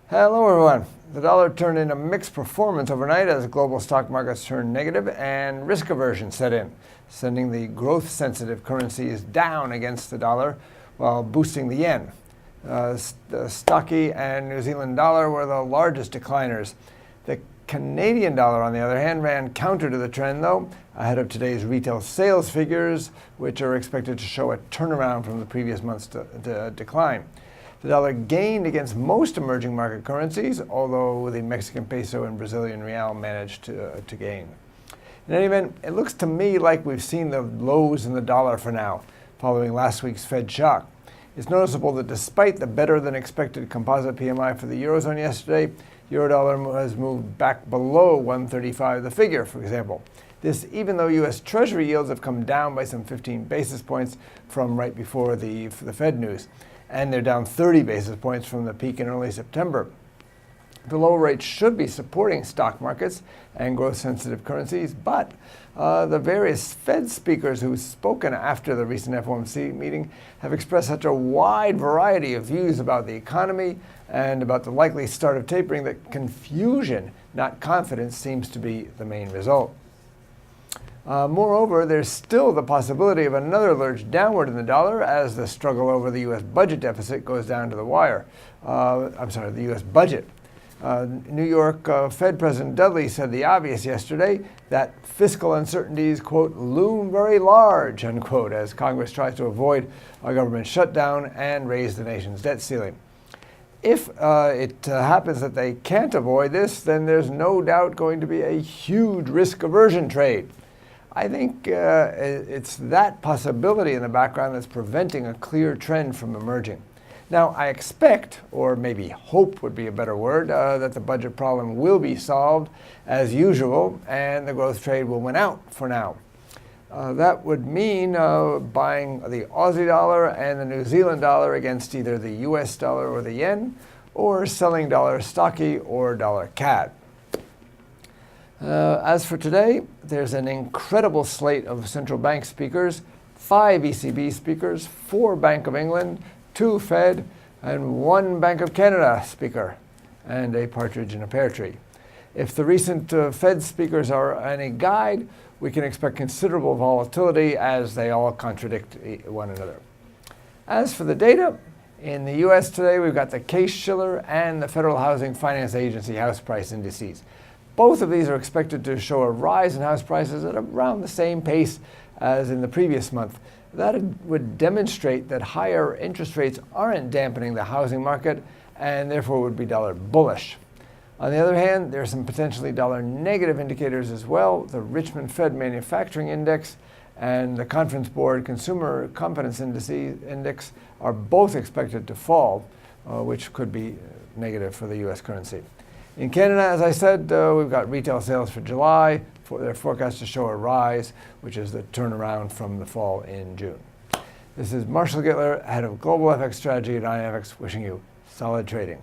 Hello everyone. The dollar turned in a mixed performance overnight as global stock markets turned negative and risk aversion set in, sending the growth-sensitive currencies down against the dollar while boosting the yen. The stocky and New Zealand dollar were the largest decliners. The Canadian dollar, on the other hand, ran counter to the trend, though, ahead of today's retail sales figures, which are expected to show a turnaround from the previous month's decline. The dollar gained against most emerging market currencies, although the Mexican peso and Brazilian real managed to gain. In any event, it looks to me like we've seen the lows in the dollar for now, following last week's Fed shock. It's noticeable that despite the better-than-expected composite PMI for the Eurozone yesterday, Eurodollar has moved back below 135, the figure, for example. This even though U.S. Treasury yields have come down by some 15 basis points from right before the Fed news. And they're down 30 basis points from the peak in early September. The lower rates should be supporting stock markets and growth-sensitive currencies, but the various Fed speakers who've spoken after the recent FOMC meeting have expressed such a wide variety of views about the economy and about the likely start of tapering that confusion, not confidence, seems to be the main result. Moreover, there's still the possibility of another lurch downward in the dollar as the struggle over the U.S. budget deficit goes down to the wire. The U.S. budget. New York Fed President Dudley said the obvious yesterday, that fiscal uncertainties, quote, loom very large, unquote, as Congress tries to avoid a government shutdown and raise the nation's debt ceiling. If it happens that they can't avoid this, then there's no doubt going to be a huge risk aversion trade. I think it's that possibility in the background that's preventing a clear trend from emerging. Now, I expect, or maybe hope would be a better word, that the budget problem will be solved as usual and the growth trade will win out for now. That would mean buying the Aussie dollar and the New Zealand dollar against either the US dollar or the yen, or selling dollar stocky or dollar CAD. As for today, there's an incredible slate of central bank speakers, 5 ECB speakers, 4 Bank of England, 2 Fed, and 1 Bank of Canada speaker, and a partridge in a pear tree. If the recent Fed speakers are any guide, we can expect considerable volatility as they all contradict one another. As for the data, in the U.S. today, we've got the Case-Shiller and the Federal Housing Finance Agency house price indices. Both of these are expected to show a rise in house prices at around the same pace as in the previous month. That would demonstrate that higher interest rates aren't dampening the housing market and therefore would be dollar bullish. On the other hand, there are some potentially dollar negative indicators as well. The Richmond Fed Manufacturing Index and the Conference Board Consumer Confidence Index are both expected to fall, which could be negative for the U.S. currency. In Canada, as I said, we've got retail sales for July. They're forecast to show a rise, which is the turnaround from the fall in June. This is Marshall Gittler, head of Global FX Strategy at IronFX, wishing you solid trading.